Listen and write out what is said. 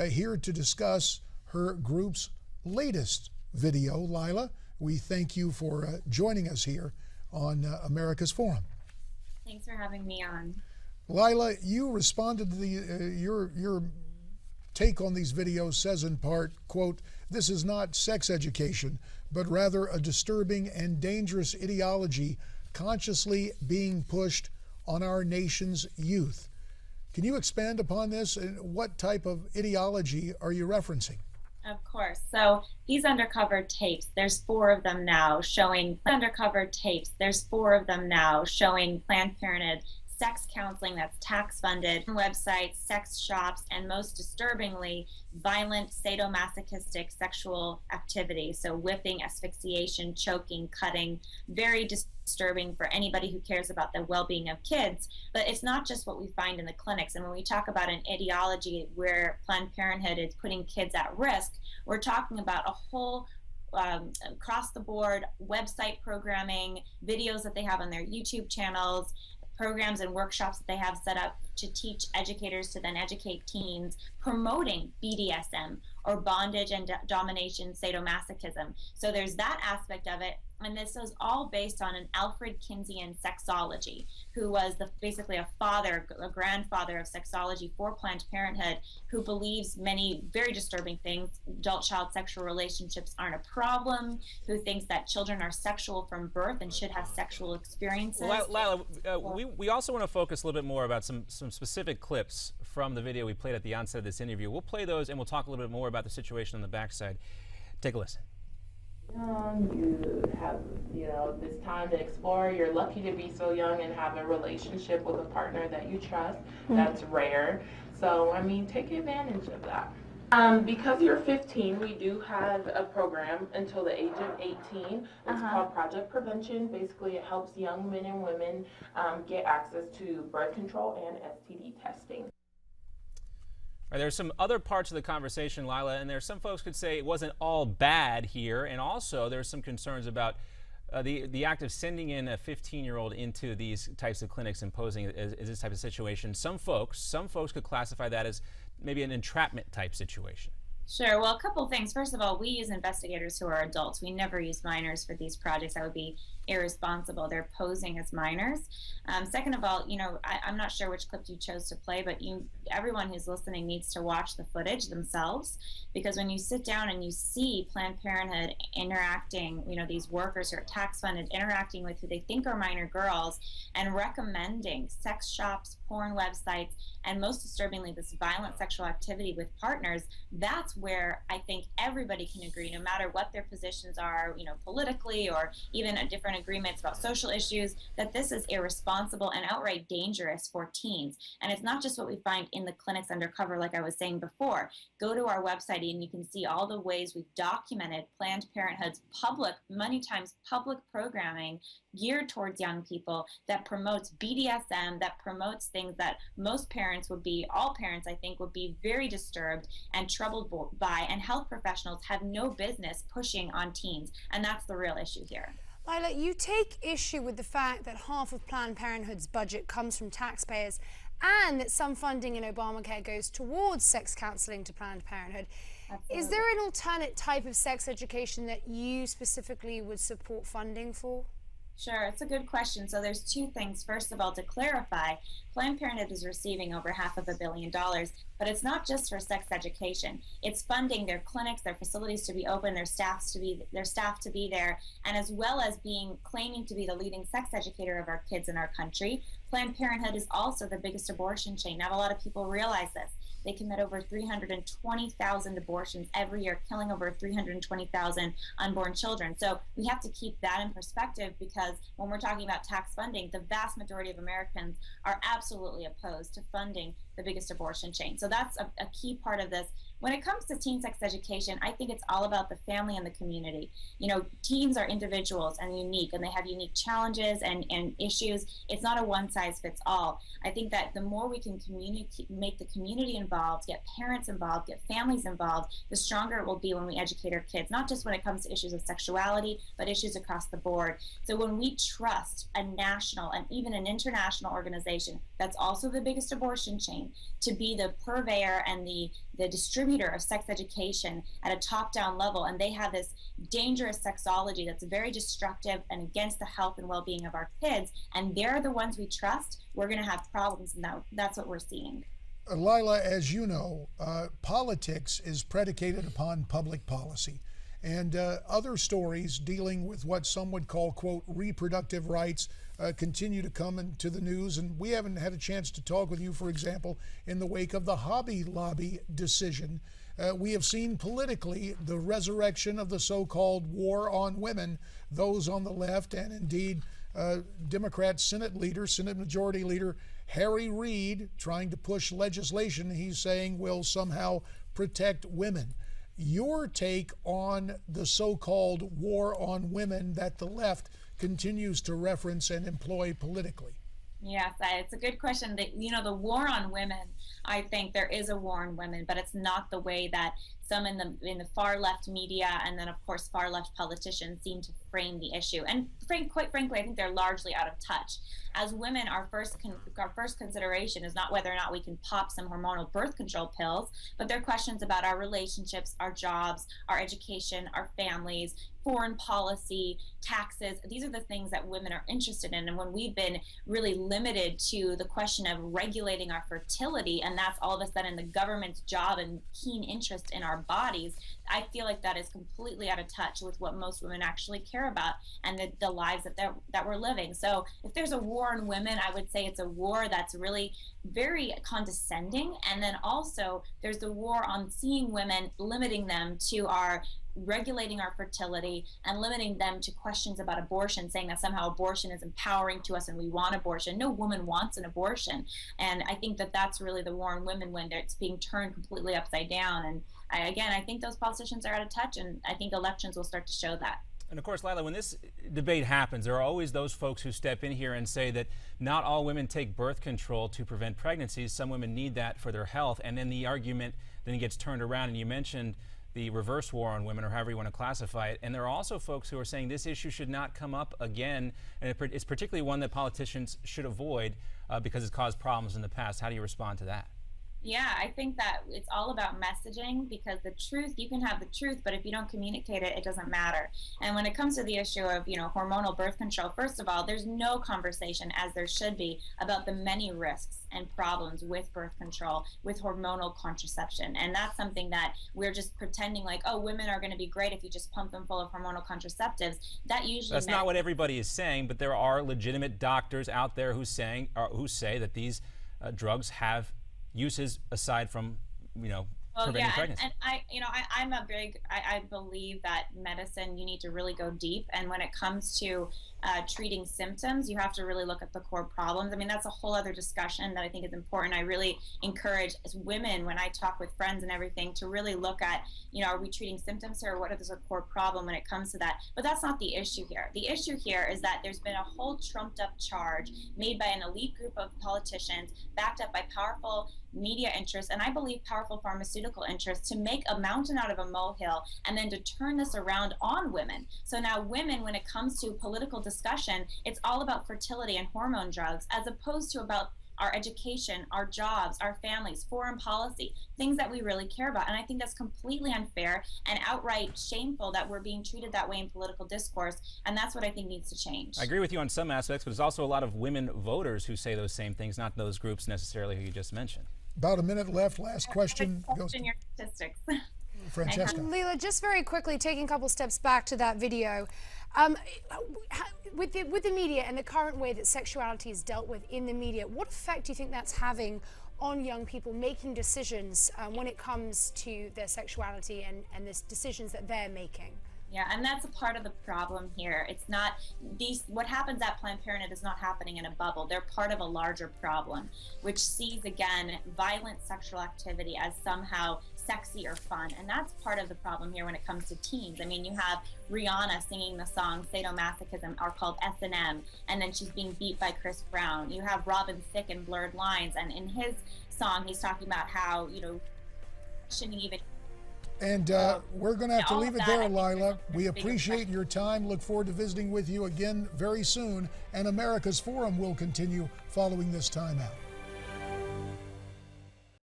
here to discuss her group's latest video. Lila, we thank you for joining us here on America's Forum. Thanks for having me on. Lila, you responded to your take on these videos says in part, quote, "This is not sex education, but rather a disturbing and dangerous ideology consciously being pushed on our nation's youth." Can you expand upon this, and what type of ideology are you referencing? Of course. So these undercover tapes, there's 4 of them now showing Planned Parenthood sex counseling that's tax funded, websites, sex shops, and most disturbingly, violent sadomasochistic sexual activity. So whipping, asphyxiation, choking, cutting, very disturbing for anybody who cares about the well-being of kids. But it's not just what we find in the clinics. And when we talk about an ideology where Planned Parenthood is putting kids at risk, we're talking about a whole across the board website programming, videos that they have on their YouTube channels, programs and workshops that they have set up to teach educators to then educate teens, promoting BDSM or bondage and domination sadomasochism. So there's that aspect of it. And this is all based on an Alfred Kinsian sexology, who was basically a grandfather of sexology for Planned Parenthood, who believes many very disturbing things. Adult-child sexual relationships aren't a problem, who thinks that children are sexual from birth and should have sexual experiences. Lila, we also want to focus a little bit more about some specific clips from the video we played at the onset of this interview. We'll play those and we'll talk a little bit more about the situation on the backside. Take a listen. You have, this time to explore. You're lucky to be so young and have a relationship with a partner that you trust. That's rare. So, I mean, take advantage of that. Because you're 15, we do have a program until the age of 18. It's called Project Prevention. Basically, it helps young men and women get access to birth control and STD testing. There's some other parts of the conversation, Lila, and there's some folks could say it wasn't all bad here, and also there's some concerns about the act of sending in a 15-year-old into these types of clinics and posing as this type of situation. Some folks could classify that as maybe an entrapment type situation. Sure. Well, a couple things. First of all, we use investigators who are adults. We never use minors for these projects. That would be irresponsible. They're posing as minors. Second of all, I'm not sure which clip you chose to play, but everyone who's listening needs to watch the footage themselves, because when you sit down and you see Planned Parenthood interacting, these workers who are tax funded, interacting with who they think are minor girls and recommending sex shops, porn websites, and most disturbingly, this violent sexual activity with partners, that's where I think everybody can agree, no matter what their positions are, politically or even different agreements about social issues, that this is irresponsible and outright dangerous for teens. And it's not just what we find in the clinics undercover, like I was saying before. Go to our website and you can see all the ways we've documented Planned Parenthood's many times public programming geared towards young people that promotes BDSM, that promotes things that most parents all parents I think would be very disturbed and troubled by, and health professionals have no business pushing on teens. And that's the real issue here. Lila, you take issue with the fact that half of Planned Parenthood's budget comes from taxpayers and that some funding in Obamacare goes towards sex counseling to Planned Parenthood. Absolutely. Is there an alternate type of sex education that you specifically would support funding for? Sure, it's a good question. So there's 2 things. First of all, to clarify, Planned Parenthood is receiving over $500 million, but it's not just for sex education. It's funding their clinics, their facilities to be open, their staff to be there, and as well as claiming to be the leading sex educator of our kids in our country. Planned Parenthood is also the biggest abortion chain. Not a lot of people realize this. They commit over 320,000 abortions every year, killing over 320,000 unborn children. So we have to keep that in perspective, because when we're talking about tax funding, the vast majority of Americans are absolutely opposed to funding the biggest abortion chain. So that's a key part of this. When it comes to teen sex education, I think it's all about the family and the community. You know, teens are individuals and unique, and they have unique challenges and issues. It's not a one size fits all. I think that the more we can make the community involved, get parents involved, get families involved, the stronger it will be when we educate our kids, not just when it comes to issues of sexuality, but issues across the board. So when we trust a national and even an international organization that's also the biggest abortion chain to be the purveyor and the distributor of sex education at a top-down level, and they have this dangerous sexology that's very destructive and against the health and well-being of our kids, and they're the ones we trust, we're going to have problems, and that's what we're seeing. Lila, as you know, politics is predicated upon public policy. And other stories dealing with what some would call, quote, reproductive rights continue to come into the news. And we haven't had a chance to talk with you, for example, in the wake of the Hobby Lobby decision. We have seen politically the resurrection of the so-called war on women, those on the left, and indeed Democrat Senate Majority Leader Harry Reid trying to push legislation he's saying will somehow protect women. Your take on the so-called war on women that the left continues to reference and employ politically? Yes, it's a good question. You know, the war on women, I think there is a war on women, but it's not the way that some in the far left media and then, of course, far left politicians seem to frame the issue. And quite frankly, I think they're largely out of touch. As women, our first consideration is not whether or not we can pop some hormonal birth control pills, but they're questions about our relationships, our jobs, our education, our families, foreign policy, taxes. These are the things that women are interested in. And when we've been really limited to the question of regulating our fertility, and that's all of a sudden the government's job and keen interest in our bodies, I feel like that is completely out of touch with what most women actually care about and the lives that we're living. So if there's a war on women, I would say it's a war that's really very condescending. And then also there's the war on seeing women, limiting them to regulating our fertility and limiting them to questions about abortion, saying that somehow abortion is empowering to us and we want abortion. No woman wants an abortion. And I think that that's really the war on women when it's being turned completely upside down. And I think those politicians are out of touch, and I think elections will start to show that. And of course, Lila, when this debate happens, there are always those folks who step in here and say that not all women take birth control to prevent pregnancies. Some women need that for their health. And then the argument then gets turned around, and you mentioned the reverse war on women, or however you want to classify it. And there are also folks who are saying this issue should not come up again, and it's particularly one that politicians should avoid because it's caused problems in the past. How do you respond to that? Yeah, I think that it's all about messaging, because the truth, you can have the truth, but if you don't communicate it, it doesn't matter. And when it comes to the issue of, hormonal birth control, first of all, there's no conversation, as there should be, about the many risks and problems with birth control, with hormonal contraception. And that's something that we're just pretending like, oh, women are going to be great if you just pump them full of hormonal contraceptives. That usually That's not what everybody is saying, but there are legitimate doctors out there who say that these drugs have uses aside from, preventing pregnancy. And I believe that medicine, you need to really go deep. And when it comes to treating symptoms, you have to really look at the core problems. I mean, that's a whole other discussion that I think is important. I really encourage as women, when I talk with friends and everything, to really look at, are we treating symptoms here, or what is a core problem when it comes to that? But that's not the issue here. The issue here is that there's been a whole trumped up charge made by an elite group of politicians, backed up by powerful media interests, and I believe powerful pharmaceutical interests, to make a mountain out of a molehill and then to turn this around on women. So now women, when it comes to political discussion, it's all about fertility and hormone drugs, as opposed to about our education, our jobs, our families, foreign policy, things that we really care about. And I think that's completely unfair and outright shameful that we're being treated that way in political discourse. And that's what I think needs to change. I agree with you on some aspects, but there's also a lot of women voters who say those same things, not those groups necessarily who you just mentioned. About a minute left. Last question goes to your statistics. Francesca. Lila, just very quickly, taking a couple steps back to that video, with the media and the current way that sexuality is dealt with in the media, what effect do you think that's having on young people making decisions when it comes to their sexuality and the decisions that they're making? Yeah, and that's a part of the problem here. It's not what happens at Planned Parenthood is not happening in a bubble. They're part of a larger problem, which sees, again, violent sexual activity as somehow sexy or fun. And that's part of the problem here when it comes to teens. I mean, you have Rihanna singing the song Sadomasochism, are called S&M, and then she's being beat by Chris Brown. You have Robin Thicke in Blurred Lines, and in his song, he's talking about how, shouldn't even. And we're going to have to leave it that, there, Lila. We appreciate your time. Look forward to visiting with you again very soon. And America's Forum will continue following this time out.